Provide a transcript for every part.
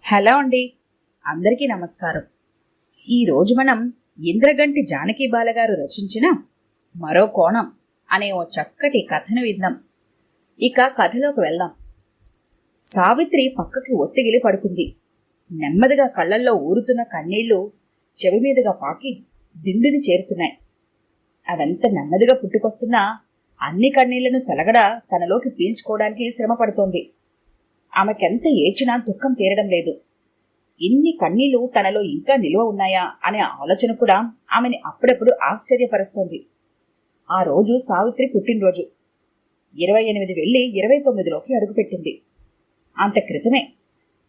Hello అండి, అందరికీ నమస్కారం. ఈరోజు మనం ఇంద్రగంటి జానకి బాలగారు రచించిన మరో కోణం అనే ఓ చక్కటి కథను విందాం. ఇక కథలోకి వెళ్దాం. సావిత్రి పక్కకి ఒత్తిగిలి పడుకుంది. నెమ్మదిగా కళ్లల్లో ఊరుతున్న కన్నీళ్లు చెవి మీదుగా పాకి దిండుని చేరుతున్నాయి. అవంత నెమ్మదిగా పుట్టుకొస్తున్నా అన్ని కన్నీళ్లను తలగడా తనలోకి పీల్చుకోవడానికి శ్రమ పడుతోంది. ఆమెకెంత ఏడ్చినా దుఃఖం తీరడం లేదు. ఇన్ని కన్నీళ్లు తనలో ఇంకా నిలువ ఉన్నాయా అనే ఆలోచన కూడా ఆమెని అప్పుడప్పుడు ఆశ్చర్యపరుస్తోంది. ఆ రోజు సావిత్రి పుట్టినరోజు. 28 వెళ్ళి 29లోకి అడుగుపెట్టింది. అంత క్రితమే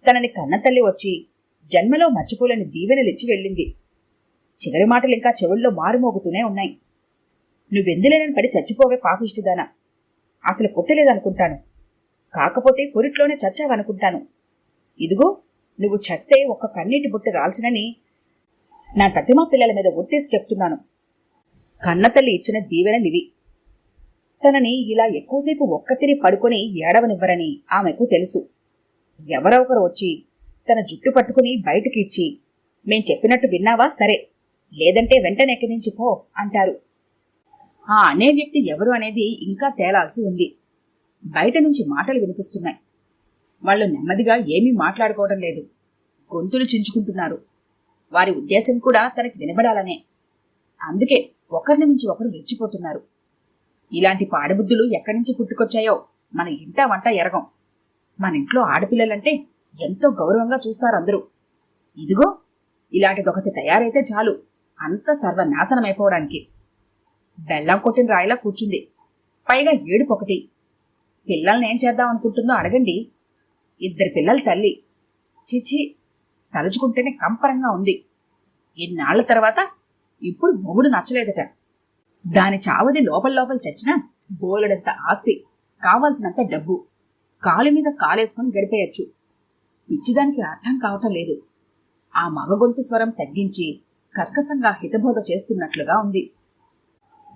తనని కన్నతల్లి వచ్చి జన్మలో మర్చిపోలేని దీవెనలిచ్చి వెళ్ళింది. చివరి మాటలు ఇంకా చెవుల్లో మారుమోగుతూనే ఉన్నాయి. నువ్వెందులేనని పడి చచ్చిపోవే పాపిష్టిదానా, అసలు పుట్టలేదనుకుంటాను, కాకపోతే పొరిట్లోనే చచ్చావనుకుంటాను. ఇదిగో నువ్వు చస్తే ఒక్క కన్నీటి బుట్ట రాల్చనని నా తతిమా పిల్లల మీద ఒట్టేసి చెప్తున్నాను. కన్నతల్లి ఇచ్చిన దీవెనలివి. తనని ఇలా ఎక్కువసేపు ఒక్కతిరి పడుకొని ఏడవనివ్వరని ఆమెకు తెలుసు. ఎవరో ఒకరు వచ్చి తన జుట్టు పట్టుకుని బయటికి ఇచ్చి, మేం చెప్పినట్టు విన్నావా సరే, లేదంటే వెంటనే ఎక్కడి నుంచి పో అంటారు. ఆ అనే వ్యక్తి ఎవరు అనేది ఇంకా తేలాల్సి ఉంది. బయట నుంచి మాటలు వినిపిస్తున్నాయి. వాళ్ళు నెమ్మదిగా ఏమీ మాట్లాడుకోవడం లేదు, గొంతులు చించుకుంటున్నారు. వారి ఉద్దేశం కూడా తనకి వినబడాలనే. అందుకే ఒకరిని మించి ఒకరు రెచ్చిపోతున్నారు. ఇలాంటి పాడబుద్ధులు ఎక్కడి నుంచి పుట్టుకొచ్చాయో మన ఇంట వంట ఎరగం. మన ఇంట్లో ఆడపిల్లలంటే ఎంతో గౌరవంగా చూస్తారు అందరూ. ఇదిగో ఇలాంటిదొకటి తయారైతే చాలు, అంత సర్వనాశనమైపోవడానికి. బెల్లం కొట్టిన రాయిలా కూర్చుంది, పైగా ఏడుపొకటి. పిల్లల్నేం చేద్దాం అనుకుంటుందో అడగండి. 2 పిల్లల తల్లి. చిచి, తలుచుకుంటేనే కంపరంగా ఉంది. ఇన్నాళ్ల తర్వాత ఇప్పుడు మొగుడు నచ్చలేదట. దాని చావది లోపల చచ్చినా బోలెడంత ఆస్తి, కావాల్సినంత డబ్బు, కాలు మీద కాలేసుకుని గడిపేయచ్చు. పిచ్చిదానికి అర్థం కావటం లేదు. ఆ మగ గొంతు స్వరం తగ్గించి కర్కశంగా హితబోధ చేస్తున్నట్లుగా ఉంది.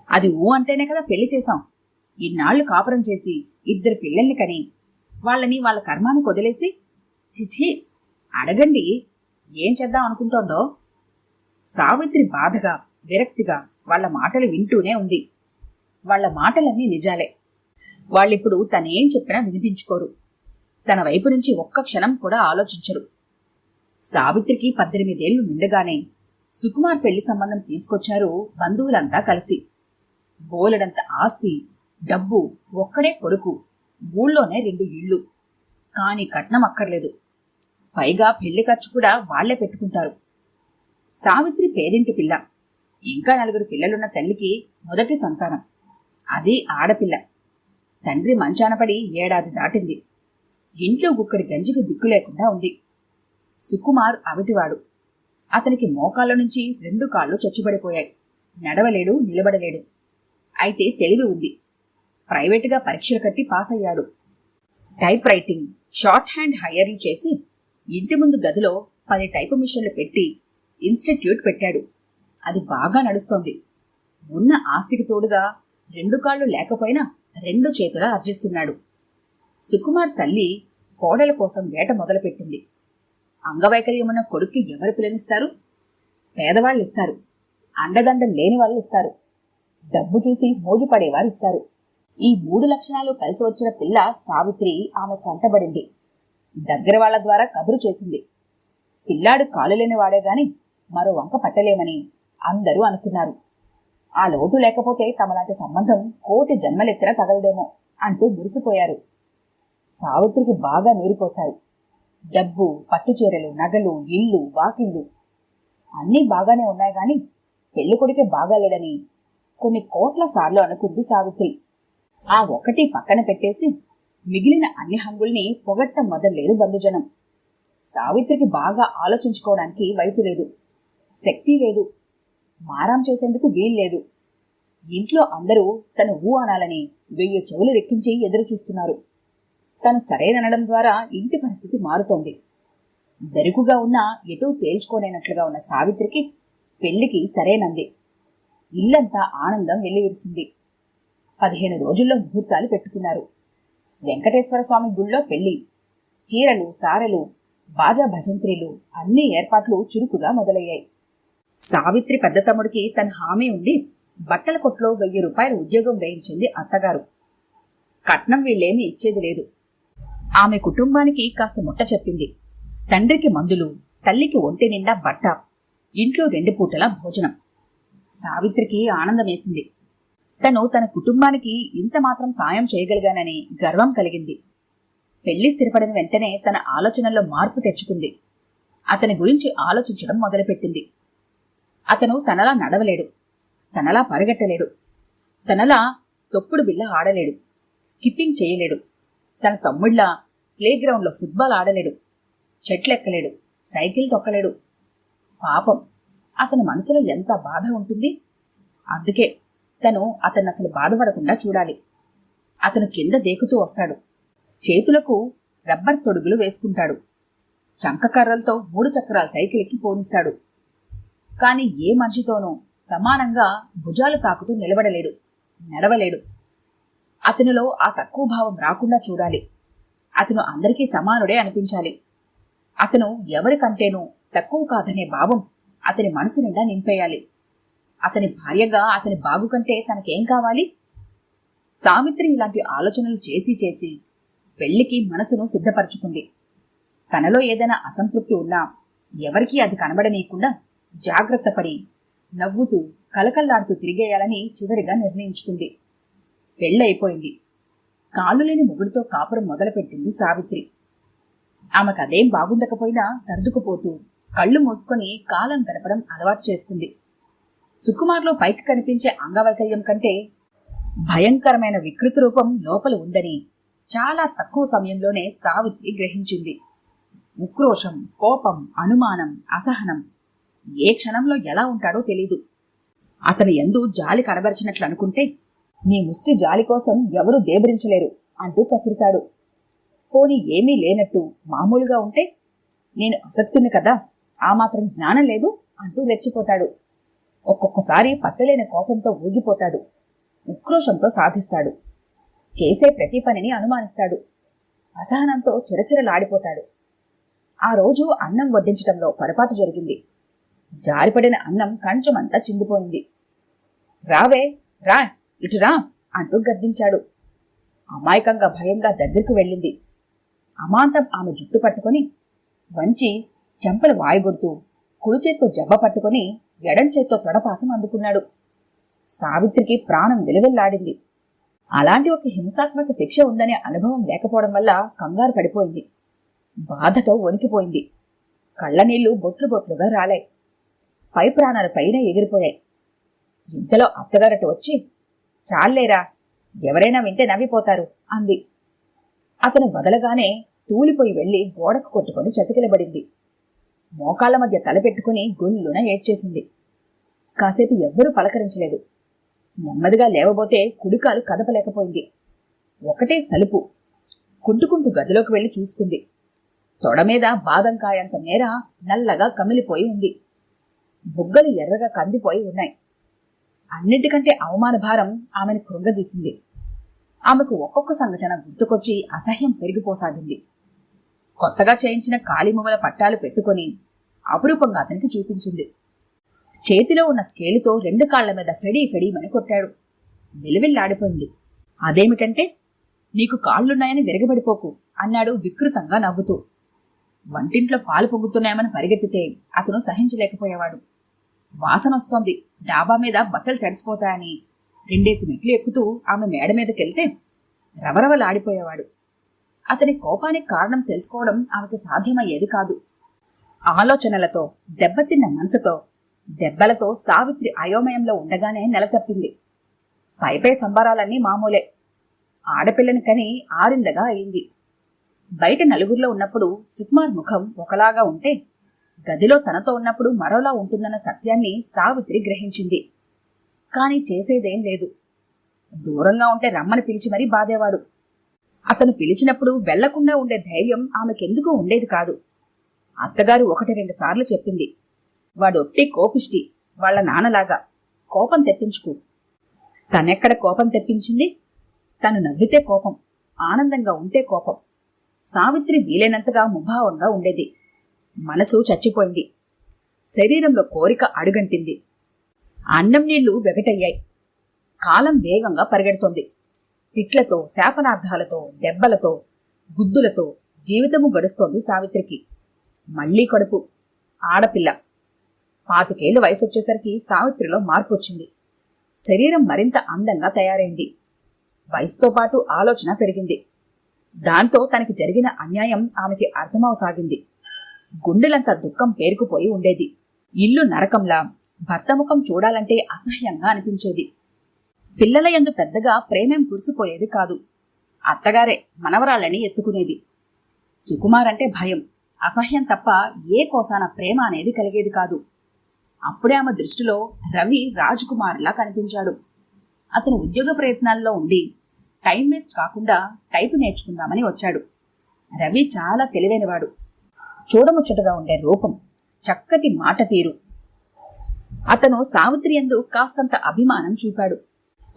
అది ఊ అంటేనే కదా పెళ్లి చేశాం. ఇన్నాళ్లు కాపురం చేసి 2 పిల్లల్ని కని వాళ్ళని వాళ్ళ కర్మానికి వదిలేసి, చిచి అడగండి ఏం చేద్దాం అనుకుంటోందో. సావిత్రి బాధగా విరక్తిగా వాళ్ల మాటలు వింటూనే ఉంది. వాళ్ల మాటలన్నీ నిజాలే. వాళ్ళిప్పుడు తనేం చెప్పినా వినిపించుకోరు. తన వైపు నుంచి ఒక్క క్షణం కూడా ఆలోచించరు. సావిత్రికి 18 ఏళ్లు నిండగానే సుకుమార్ పెళ్లి సంబంధం తీసుకొచ్చారు బంధువులంతా కలిసి. బోలెడంత ఆస్తి, డబ్బు, ఒక్కడే కొడుకు, ఊళ్ళోనే 2 ఇళ్ళు. కాని కట్నం అక్కర్లేదు. పైగా పెళ్లి ఖర్చు కూడా వాళ్లే పెట్టుకుంటారు. సావిత్రి పేదింటి పిల్ల. ఇంకా 4 పిల్లలున్న తల్లికి మొదటి సంతానం. అది ఆడపిల్ల. తండ్రి మంచానపడి 1 ఏడాది దాటింది. ఇంట్లో గుక్కడి గంజికి దిక్కు లేకుండా ఉంది. సుకుమార్ అవిటివాడు. అతనికి మోకాళ్ళ నుంచి 2 కాళ్ళు చచ్చుబడిపోయాయి. నడవలేడు, నిలబడలేడు. అయితే తెలివి ఉంది. ప్రైవేటుగా పరీక్షలు కట్టి పాస్ అయ్యాడు. టైప్ రైటింగ్, షార్ట్ హ్యాండ్ హైయర్లు చేసి ఇంటి ముందు గదిలో 10 టైపు మిషన్లు పెట్టి ఇన్స్టిట్యూట్ పెట్టాడు. అది బాగా నడుస్తోంది. ఉన్న ఆస్తికి తోడుగా 2 కాళ్ళు లేకపోయినా 2 చేతులా ఆర్జిస్తున్నాడు. సుకుమార్ తల్లి కోడల కోసం వేట మొదలుపెట్టింది. అంగవైకల్యమున్న కొడుక్కి ఎవరు పిల్లనిస్తారు? పేదవాళ్ళు ఇస్తారు. అండదండం లేని వాళ్ళు ఇస్తారు. డబ్బు చూసి మోజు పడేవారు ఇస్తారు. ఈ 3 లక్షణాలు కలిసి వచ్చిన పిల్ల సావిత్రి ఆమె కంటబడింది. దగ్గర వాళ్ల ద్వారా కబురు చేసింది. పిల్లాడు కాలులేని వాడే గాని మరో వంక పట్టలేమని అందరూ అనుకున్నారు. ఆ లోటు లేకపోతే తమలాంటి సంబంధం 1,000,000 జన్మలెత్తిన తగలదేమో అంటూ మురిసిపోయారు. సావిత్రికి బాగా నూరిపోశారు. డబ్బు, పట్టుచీరలు, నగలు, ఇల్లు, వాకిళ్ళు అన్నీ బాగానే ఉన్నాయి గాని పెళ్లి కొడుకే బాగాలేడని కొన్ని కోట్ల సార్లు అనుకుంది సావిత్రి. ఆ ఒకటి పక్కన పెట్టేసి మిగిలిన అన్ని హంగుల్ని పొగట్టం మొదల్లేదు బంధుజనం. సావిత్రికి బాగా ఆలోచించుకోవడానికి వయసు లేదు, శక్తి లేదు, మారాం చేసేందుకు వీల్లేదు. ఇంట్లో అందరూ తను ఊ అనాలని 1000 చెవులు రెక్కించి ఎదురు చూస్తున్నారు. తను సరేననడం ద్వారా ఇంటి పరిస్థితి మారుతోంది. బెరుకుగా ఉన్నా ఎటూ తేల్చుకోలేనట్లుగా ఉన్న సావిత్రికి పెళ్లికి సరేనంది. ఇల్లంతా ఆనందం వెల్లివిరిసింది. 15 రోజుల్లో ముహూర్తాలు పెట్టుకున్నారు. వెంకటేశ్వర స్వామి గుళ్ళో పెళ్లి. చీరలు, సారెలు, బాజా భజంత్రీలు అన్ని ఏర్పాట్లు చురుకుగా మొదలయ్యాయి. సావిత్రి పెద్ద తమ్ముడికి తన హామీ ఉండి బట్టల కొట్లో 1000 రూపాయల ఉద్యోగం వేయించింది అత్తగారు. కట్నం వీళ్ళేమీ ఇచ్చేది లేదు. ఆమె కుటుంబానికి కాస్త ముట్ట చెప్పింది. తండ్రికి మందులు, తల్లికి ఒంటి నిండా బట్ట, ఇంట్లో 2 పూటల భోజనం. సావిత్రికి ఆనందమేసింది. తను తన కుటుంబానికి ఇంత మాత్రం సాయం చేయగలిగానని గర్వం కలిగింది. పెళ్లి స్థిరపడిన వెంటనే తన ఆలోచనల్లో మార్పు తెచ్చుకుంది. అతని గురించి ఆలోచించడం మొదలుపెట్టింది. అతను తనలా నడవలేడు, తనలా పరిగెట్టలేడు, తనలా తొక్కుడు బిళ్ళ ఆడలేడు, స్కిప్పింగ్ చేయలేడు, తన తమ్ముళ్లా ప్లేగ్రౌండ్లో ఫుట్బాల్ ఆడలేడు, చెట్లెక్కలేడు, సైకిల్ తొక్కలేడు. పాపం, అతని మనసులో ఎంత బాధ ఉంటుంది. అందుకే తను అతన్ని అసలు బాధపడకుండా చూడాలి. అతను కింద దేకుతూ వస్తాడు. చేతులకు రబ్బర్ తొడుగులు వేసుకుంటాడు. చంకకర్రలతో 3 చక్రాల సైకిల్కి పోనిస్తాడు. కాని ఏ మనిషితోనూ సమానంగా భుజాలు తాకుతూ నిలబడలేడు, నడవలేడు. అతనిలో ఆ తక్కువ భావం రాకుండా చూడాలి. అతను అందరికీ సమానుడే అనిపించాలి. అతను ఎవరికంటేనూ తక్కువ కాదనే భావం అతని మనసు నిండా నింపేయాలి. అతని భార్యగా అతని బాగు కంటే తనకేం కావాలి? సావిత్రి ఇలాంటి ఆలోచనలు చేసి చేసి పెళ్లికి మనసును సిద్ధపరచుకుంది. తనలో ఏదైనా అసంతృప్తి ఉన్నా ఎవరికీ అది కనబడనీయకుండా జాగ్రత్త పడి నవ్వుతూ కలకల్లాడుతూ తిరిగేయాలని చివరిగా నిర్ణయించుకుంది. పెళ్ళైపోయింది. కాలులేని మొగుడితో కాపురం మొదలుపెట్టింది సావిత్రి. ఆమెకదేం బాగుండకపోయినా సర్దుకుపోతూ కళ్ళు మూసుకొని కాలం గడపడం అలవాటు చేసుకుంది. సుకుమార్లో పైకి కనిపించే అంగవైకల్యం కంటే భయంకరమైన వికృతి రూపం లోపల ఉందని చాలా తక్కువ సమయంలోనే సావిత్రి గ్రహించింది. ఉక్రోషం, కోపం, అనుమానం, అసహనం. ఏ క్షణంలో ఎలా ఉంటాడో తెలీదు. అతని యందు జాలి కనబరిచినట్లు అనుకుంటే నీ ముష్టి జాలి కోసం ఎవరూ దేబరించలేరు అంటూ కసురుతాడు. పోనీ ఏమీ లేనట్టు మామూలుగా ఉంటే నేను అసక్తుని కదా, ఆ మాత్రం జ్ఞానం లేదు అంటూ రెచ్చిపోతాడు. ఒక్కొక్కసారి పట్టలేని కోపంతో ఊగిపోతాడు. ఉక్రోషంతో సాధిస్తాడు. చేసే ప్రతి పనిని అనుమానిస్తాడు. అసహనంతో చిరచిరలాడిపోతాడు. ఆ రోజు అన్నం వడ్డించటంలో పొరపాటు జరిగింది. జారిపడిన అన్నం కంచమంతా చిందిపోయింది. రావే, రా, ఇటురా అంటూ గద్దించాడు. అమాయకంగా భయంగా దగ్గరకు వెళ్ళింది. అమాంతం ఆమె జుట్టు పట్టుకొని వంచి చెంపలు వాయుగొడుతూ కుడి చేత్తో జబ్బ పట్టుకొని ఎడం చేత్తో తొడపాసం అందుకున్నాడు. సావిత్రికి ప్రాణం విలువెల్లాడింది. అలాంటి ఒక హింసాత్మక శిక్ష ఉందనే అనుభవం లేకపోవడం వల్ల కంగారు పడిపోయింది. బాధతో వణికిపోయింది. కళ్ళనీళ్లు బొట్లు బొట్లుగా రాలాయి. పై ప్రాణాల పైన ఎగిరిపోయాయి. ఇంతలో అత్తగారట వచ్చి, చాలేరా, ఎవరైనా వింటే నవ్విపోతారు అంది. అతను వదలగానే తూలిపోయి వెళ్లి గోడకు కొట్టుకుని చతికిలబడింది. మోకాళ్ల మధ్య తలపెట్టుకుని గొల్లున ఏడ్చేసింది. కాసేపు ఎవ్వరూ పలకరించలేదు. నెమ్మదిగా లేవబోతే కుడికాలు కదపలేకపోయింది. ఒకటే సలుపు. కుంటుకుంటూ గదిలోకి వెళ్లి చూసుకుంది. తొడమీద బాదంకాయంత మేర నల్లగా కమిలిపోయి ఉంది. బుగ్గలు ఎర్రగా కందిపోయి ఉన్నాయి. అన్నిటికంటే అవమాన భారం ఆమెను కృంగదీసింది. ఆమెకు ఒక్కొక్క సంఘటన గుర్తుకొచ్చి అసహ్యం పెరిగిపోసాగింది. కొత్తగా చేయించిన కాలిమువ్వల పట్టాలు పెట్టుకుని అపురూపంగా అతనికి చూపించింది. చేతిలో ఉన్న స్కేలుతో 2 కాళ్ల మీద ఫెడీ ఫెడీమని కొట్టాడు. విలువిల్లాడిపోయింది. అదేమిటంటే, నీకు కాళ్లున్నాయని విరగబడిపోకు అన్నాడు వికృతంగా నవ్వుతూ. వంటింట్లో పాలు పొంగుతున్నాయమని పరిగెత్తితే అతను సహించలేకపోయేవాడు. వాసనొస్తోంది, డాబా మీద బట్టలు తడిసిపోతాయని 2 మెట్లు ఎక్కుతూ ఆమె మేడ మీదకెళ్తే రవరవలాడిపోయేవాడు. అతని కోపానికి కారణం తెలుసుకోవడం ఆమెకు సాధ్యమయ్యేది కాదు. ఆలోచనలతో, దెబ్బతిన్న మనసుతో, దెబ్బలతో సావిత్రి అయోమయంలో ఉండగానే నెలతప్పింది. పైపై సంబరాలన్నీ మామూలే. ఆడపిల్లని కని ఆరిందగా అయింది. బయట నలుగురిలో ఉన్నప్పుడు సుకుమార్ ముఖం ఒకలాగా ఉంటే గదిలో తనతో ఉన్నప్పుడు మరోలా ఉంటుందన్న సత్యాన్ని సావిత్రి గ్రహించింది. కాని చేసేదేం లేదు. దూరంగా ఉంటే రమ్మని పిలిచి మరీ బాధేవాడు. అతను పిలిచినప్పుడు వెళ్లకుండా ఉండే ధైర్యం ఆమెకెందుకు ఉండేది కాదు. అత్తగారు 1-2 సార్లు చెప్పింది, వాడొట్టి కోపిష్టి, వాళ్ల నాన్నలాగా, కోపం తెప్పించుకు. తనెక్కడ కోపం తెప్పించింది? తను నవ్వితే కోపం, ఆనందంగా ఉంటే కోపం. సావిత్రి వీలైనంతగా ముభావంగా ఉండేది. మనసు చచ్చిపోయింది. శరీరంలో కోరిక అడుగంటింది. అన్నం నీళ్లు వెగటయ్యాయి. కాలం వేగంగా పరిగెడుతోంది. తిట్లతో, శాపనార్థాలతో, దెబ్బలతో, గుద్దులతో జీవితము గడుస్తోంది సావిత్రికి. మళ్లీ కడుపు. ఆడపిల్ల. 25 ఏళ్ల వయసొచ్చేసరికి సావిత్రిలో మార్పు వచ్చింది. శరీరం మరింత అందంగా తయారైంది. వయసుతో పాటు ఆలోచన పెరిగింది. దాంతో తనకి జరిగిన అన్యాయం ఆమెకి అర్థమవసాగింది. గుండెలంతా దుఃఖం పేరుకుపోయి ఉండేది. ఇల్లు నరకంలా, భర్త ముఖం చూడాలంటే అసహ్యంగా అనిపించేది. పిల్లల యందు పెద్దగా ప్రేమేం కురిసిపోయేది కాదు. అత్తగారే మనవరాళ్ళని ఎత్తుకునేది. సుకుమారంటే భయం, అసహ్యం తప్ప ఏ కోసాన ప్రేమ అనేది కలిగేది కాదు. అప్పుడే ఆమె దృష్టిలో రవి రాజకుమారులా కనిపించాడు. అతను ఉద్యోగ ప్రయత్నాల్లో ఉండి టైం వేస్ట్ కాకుండా టైపు నేర్చుకుందామని వచ్చాడు. రవి చాలా తెలివైనవాడు. చూడముచ్చటగా ఉండే రూపం, చక్కటి మాట తీరు. అతను సావిత్రి యందు కాస్తంత అభిమానం చూపాడు.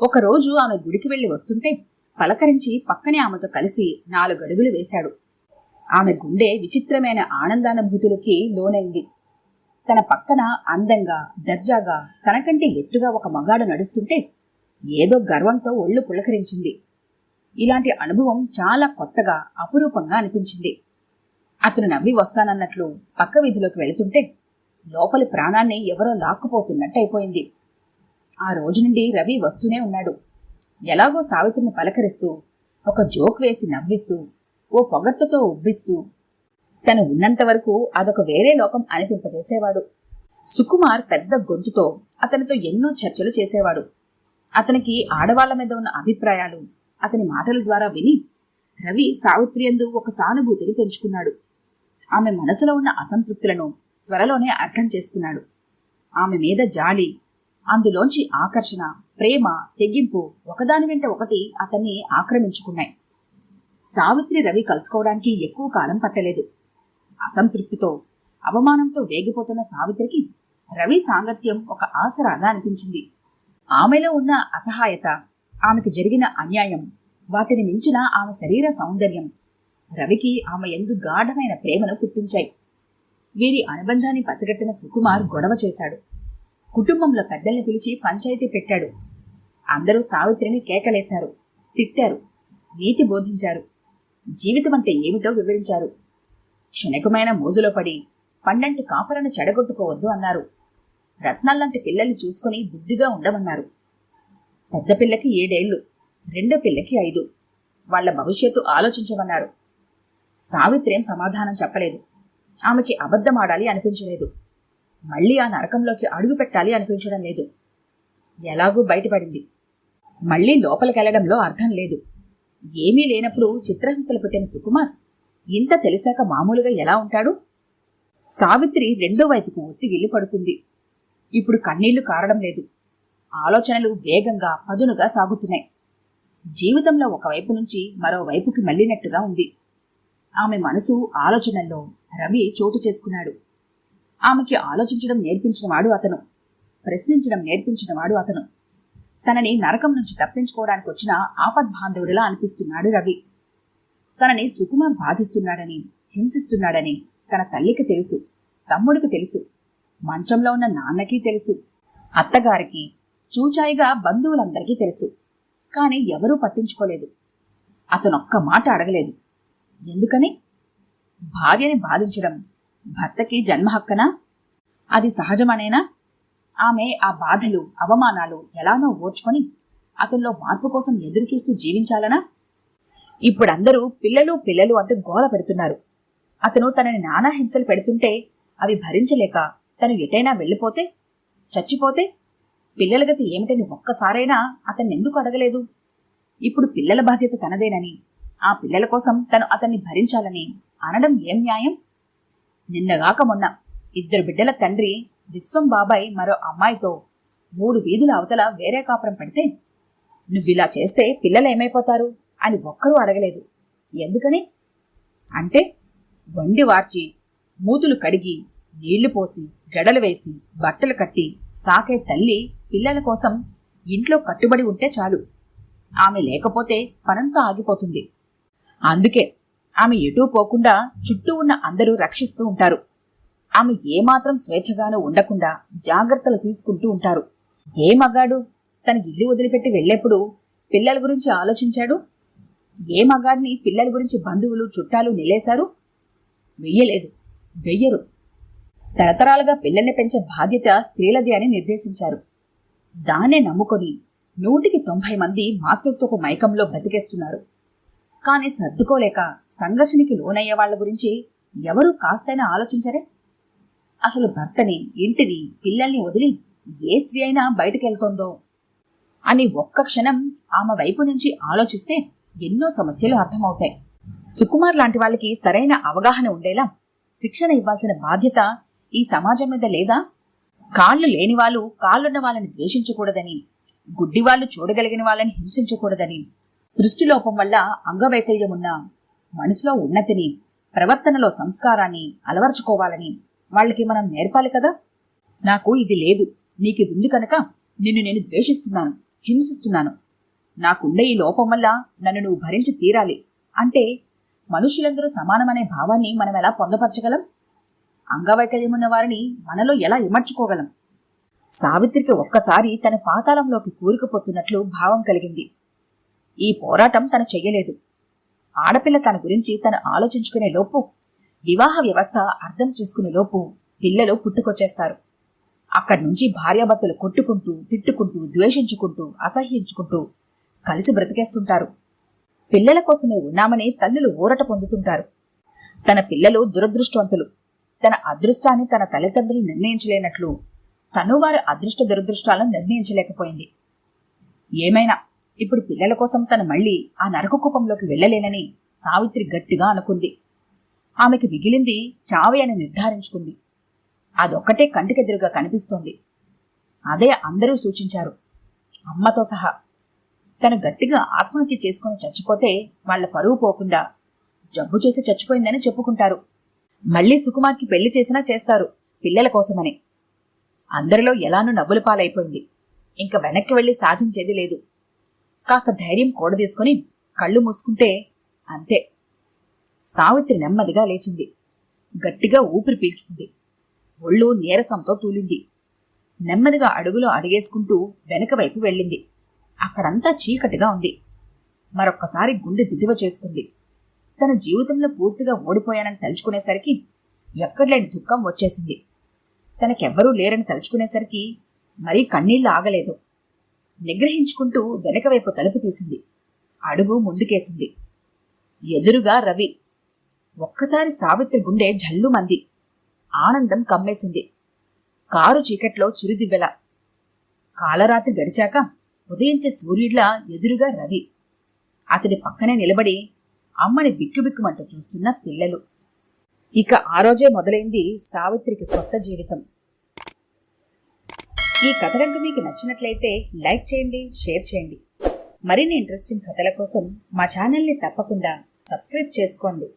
ఒకరోజు ఆమె గుడికి వెళ్లి వస్తుంటే పలకరించి పక్కనే ఆమెతో కలిసి 4 అడుగులు వేశాడు. ఆమె గుండె విచిత్రమైన ఆనందానుభూతులకి లోనైంది. తన పక్కన అందంగా, దర్జాగా, తనకంటే ఎత్తుగా ఒక మగాడు నడుస్తుంటే ఏదో గర్వంతో ఒళ్ళు పులకరించింది. ఇలాంటి అనుభవం చాలా కొత్తగా, అపురూపంగా అనిపించింది. అతను నవ్వి వస్తానన్నట్లు పక్క వీధిలోకి వెళుతుంటే లోపలి ప్రాణాన్ని ఎవరో లాక్కుపోతున్నట్టు అయిపోయింది. ఆ రోజు నుండి రవి వస్తూనే ఉన్నాడు. ఎలాగో సావిత్రిని పలకరిస్తూ, ఒక జోక్ వేసి నవ్విస్తూ, ఓ పొగట్టుతో ఉబ్బిస్తూ, తను ఉన్నంత వరకు అదొక వేరే లోకం అనిపింపజేసేవాడు. సుకుమార్ పెద్ద గొంతుతో అతనితో ఎన్నో చర్చలు చేసేవాడు. అతనికి ఆడవాళ్ల మీద ఉన్న అభిప్రాయాలు అతని మాటల ద్వారా విని రవి సావిత్రి యందు ఒక సానుభూతిని పెంచుకున్నాడు. ఆమె మనసులో ఉన్న అసంతృప్తులను త్వరలోనే అర్థం చేసుకున్నాడు. ఆమె మీద జాలి, అందులోంచి ఆకర్షణ, ప్రేమ, తెగింపు ఒకదాని వెంట ఒకటి అతన్ని ఆక్రమించుకున్నాయి. సావిత్రి రవి కలుసుకోవడానికి ఎక్కువ కాలం పట్టలేదు. అసంతృప్తితో, అవమానంతో వేగిపోతున్న సావిత్రికి రవి సాంగత్యం ఒక ఆసరాగా అనిపించింది. ఆమెలో ఉన్న అసహాయత, ఆమెకు జరిగిన అన్యాయం, వాటిని మించిన ఆమె శరీర సౌందర్యం రవికి ఆమె యందు గాఢమైన ప్రేమను పుట్టించాయి. వీరి అనుబంధాన్ని పసిగట్టిన సుకుమార్ గొడవ చేశాడు. కుటుంబంలో పెద్దల్ని పిలిచి పంచాయతీ పెట్టాడు. అందరూ సావిత్రిని కేకలేశారు, తిట్టారు, నీతి బోధించారు, జీవితం అంటే ఏమిటో వివరించారు. క్షణికమైన మోజులో పడి పండంటి కాపరను చెడగొట్టుకోవద్దు అన్నారు. రత్నాల్లాంటి పిల్లల్ని చూసుకుని బుద్ధిగా ఉండమన్నారు. పెద్ద పిల్లకి 7 ఏళ్లు, రెండో పిల్లకి 5. వాళ్ల భవిష్యత్తు ఆలోచించమన్నారు. సావిత్రేం సమాధానం చెప్పలేదు. ఆమెకి అబద్ధమాడాలి అనిపించలేదు. మళ్లీ ఆ నరకంలోకి అడుగు పెట్టాలి అనిపించడం లేదు. ఎలాగూ బయటపడింది. మళ్లీ లోపలికెళ్లడంలో అర్థం లేదు. ఏమీ లేనప్పుడు చిత్రహింసలు పెట్టిన సుకుమార్ ఇంత తెలిసాక మామూలుగా ఎలా ఉంటాడు? సావిత్రి రెండో వైపుకు ఒత్తిగిల్లి పడుతుంది. ఇప్పుడు కన్నీళ్లు కారడం లేదు. ఆలోచనలు వేగంగా, పదునుగా సాగుతున్నాయి. జీవితంలో ఒకవైపు నుంచి మరోవైపుకి మళ్లినట్టుగా ఉంది. ఆమె మనసు, ఆలోచనల్లో రవి చోటు చేసుకున్నాడు. ఆమెకి ఆలోచించడం నేర్పించినవాడు అతను, ప్రశ్నించడం నేర్పించినవాడు అతను. తనని నరకం నుంచి తప్పించుకోవడానికి వచ్చిన ఆపద్బాంధవుడిలా అనిపిస్తున్నాడు రవి. తనని సుకుమార్ బాధిస్తున్నాడని, హింసిస్తున్నాడని తన తల్లికి తెలుసు, తమ్ముడికి తెలుసు, మంచంలో ఉన్న నాన్నకి తెలుసు, అత్తగారికి, చూచాయిగా బంధువులందరికీ తెలుసు. కాని ఎవరూ పట్టించుకోలేదు. అతనొక్క మాట అడగలేదు. ఎందుకని? భార్యని బాధించడం భర్తకి జన్మహక్కనా? అది సహజమనేనా? ఆమె ఆ బాధలు, అవమానాలు ఎలానో ఓర్చుకొని అతనిలో మార్పు కోసం ఎదురు చూస్తూ జీవించాలనా? ఇప్పుడందరూ పిల్లలు పిల్లలు అంటూ గోల పెడుతున్నారు. అతను తనని నానా హింసలు పెడుతుంటే అవి భరించలేక తను ఎటైనా వెళ్ళిపోతే, చచ్చిపోతే పిల్లల గతి ఏమిటని ఒక్కసారైనా అతన్ని ఎందుకు అడగలేదు? ఇప్పుడు పిల్లల బాధ్యత తనదేనని, ఆ పిల్లల కోసం తను అతన్ని భరించాలని అనడం ఏం న్యాయం? నిన్నగాక మొన్న 2 బిడ్డల తండ్రి విశ్వం బాబాయ్ మరో అమ్మాయితో 3 వీధుల అవతల వేరే కాపురం పెడితే నువ్విలా చేస్తే పిల్లలేమైపోతారు అని ఒక్కరూ అడగలేదు. ఎందుకని? అంటే వండి వార్చి, మూతులు కడిగి, నీళ్లు పోసి, జడలు వేసి, బట్టలు కట్టి సాకే తల్లి పిల్లల కోసం ఇంట్లో కట్టుబడి ఉంటే చాలు. ఆమె లేకపోతే పనంతా ఆగిపోతుంది. అందుకే ఆమె ఎటూ పోకుండా చుట్టూ ఉన్న అందరూ రక్షిస్తూ ఉంటారు. ఆమె ఏమాత్రం స్వేచ్ఛగానూ ఉండకుండా జాగ్రత్తలు తీసుకుంటూ ఉంటారు. ఏ మగాడు తన ఇల్లు వదిలిపెట్టి వెళ్లేప్పుడు పిల్లల గురించి ఆలోచించాడు? ఏ మగాడిని పిల్లల గురించి బంధువులు చుట్టాలు నిలేశారు? వెయ్యలేదు, వెయ్యరు. తరతరాలుగా పిల్లల్ని పెంచే బాధ్యత స్త్రీలది అని నిర్దేశించారు. దాన్నే నమ్ముకొని 190 మంది మాతృత్వపు మైకంలో బతికేస్తున్నారు. కాని సర్దుకోలేక సంఘర్షణకి లోనయ్యే వాళ్ల గురించి ఎవరూ కాస్తైనా ఆలోచించరే? అసలు భర్తని, ఇంటిని, పిల్లల్ని వదిలి ఏ స్త్రీ అయినా బయటకెళ్తోందో అని ఒక్క క్షణం ఆమె వైపు నుంచి ఆలోచిస్తే ఎన్నో సమస్యలు అర్థమవుతాయి. సుకుమార్ లాంటి వాళ్ళకి సరైన అవగాహన ఉండేలా శిక్షణ ఇవ్వాల్సిన బాధ్యత ఈ సమాజం మీద లేదా? కాళ్లు లేని వాళ్ళు కాళ్లున్న వాళ్ళని ద్వేషించకూడదని, గుడ్డివాళ్లు చూడగలిగిన వాళ్ళని హింసించకూడదని, సృష్టిలోపం వల్ల అంగవైకల్యం ఉన్న మనసులో ఉన్నతిని, ప్రవర్తనలో సంస్కారాన్ని అలవర్చుకోవాలని వాళ్ళకి మనం నేర్పాలి కదా. నాకు ఇది లేదు, నీకిదుంది కనుక నిన్ను నేను ద్వేషిస్తున్నాను, హింసిస్తున్నాను, నాకుండే ఈ లోపం వల్ల నన్ను నువ్వు భరించి తీరాలి అంటే మనుషులందరూ సమానమనే భావాన్ని మనం ఎలా పొందపరచగలం? అంగవైకల్యం ఉన్న వారిని మనలో ఎలా ఇమర్చుకోగలం? సావిత్రికి ఒక్కసారి తన పాతాళంలోకి కూరుకుపోతున్నట్లు భావం కలిగింది. ఈ పోరాటం తను చెయ్యలేదు. ఆడపిల్ల తన గురించి తను ఆలోచించుకునే లోపు, వివాహ వ్యవస్థ అర్థం చేసుకునే లోపు పిల్లలు పుట్టుకొచ్చేస్తారు. అక్కడి నుంచి భార్యాభర్తలు కొట్టుకుంటూ, తిట్టుకుంటూ, ద్వేషించుకుంటూ, అసహ్యించుకుంటూ కలిసి బ్రతికేస్తుంటారు. పిల్లల కోసమే ఉన్నామని తల్లులు ఊరట పొందుతుంటారు. తన పిల్లలు దురదృష్టవంతులు, తన అదృష్టాన్ని తన తల్లిదండ్రులు నిర్ణయించలేనట్లు తను వారి అదృష్ట దురదృష్టాలను నిర్ణయించలేకపోయింది. ఏమైనా ఇప్పుడు పిల్లల కోసం తను మళ్లీ ఆ నరక కూపంలోకి వెళ్లలేనని సావిత్రి గట్టిగా అనుకుంది. ఆమెకి మిగిలింది చావే అని నిర్ధారించుకుంది. అదొక్కటే కంటికెదురుగా కనిపిస్తోంది. అదే అందరూ సూచించారు, అమ్మతో సహా. తను గట్టిగా ఆత్మహత్య చేసుకుని చచ్చిపోతే వాళ్ల పరువు పోకుండా జబ్బు చేసి చచ్చిపోయిందని చెప్పుకుంటారు. మళ్లీ సుకుమార్కి పెళ్లి చేసినా చేస్తారు, పిల్లల కోసమని. అందరిలో ఎలానూ నవ్వుల పాలైపోయింది. ఇంక వెనక్కి వెళ్లి సాధించేది లేదు. కాస్త ధైర్యం కూడదీసుకుని కళ్ళు మూసుకుంటే అంతే. సావిత్రి నెమ్మదిగా లేచింది. గట్టిగా ఊపిరి పీల్చుకుంది. ఒళ్ళు నీరసంతో తూలింది. నెమ్మదిగా అడుగులో అడిగేసుకుంటూ వెనక వైపు వెళ్ళింది. అక్కడంతా చీకటిగా ఉంది. మరొక్కసారి గుండె దిగువ చేసుకుంది. తన జీవితంలో పూర్తిగా ఓడిపోయానని తలుచుకునేసరికి ఎక్కడలేని దుఃఖం వచ్చేసింది. తనకెవ్వరూ లేరని తలుచుకునేసరికి మరీ కన్నీళ్లు ఆగలేదు. నిగ్రహించుకుంటూ వెనకవైపు తలుపు తీసింది. అడుగు ముందుకేసింది. ఎదురుగా రవి. ఒక్కసారి సావిత్రి గుండె జల్లుమంది. ఆనందం కమ్మేసింది. కారు చీకట్లో చిరుదివ్వెల. కాలరాత్రి గడిచాక ఉదయించే సూర్యుడిలా ఎదురుగా రవి. అతడి పక్కనే నిలబడి అమ్మని బిక్కుబిక్కుమంటూ చూస్తున్న పిల్లలు. ఇక ఆ రోజే మొదలైంది సావిత్రికి కొత్త జీవితం. ఈ కథ కనుక మీకు నచ్చినట్లయితే లైక్ చేయండి, షేర్ చేయండి. మరిన్ని ఇంట్రెస్టింగ్ కథల కోసం మా ఛానల్ని తప్పకుండా సబ్స్క్రైబ్ చేసుకోండి.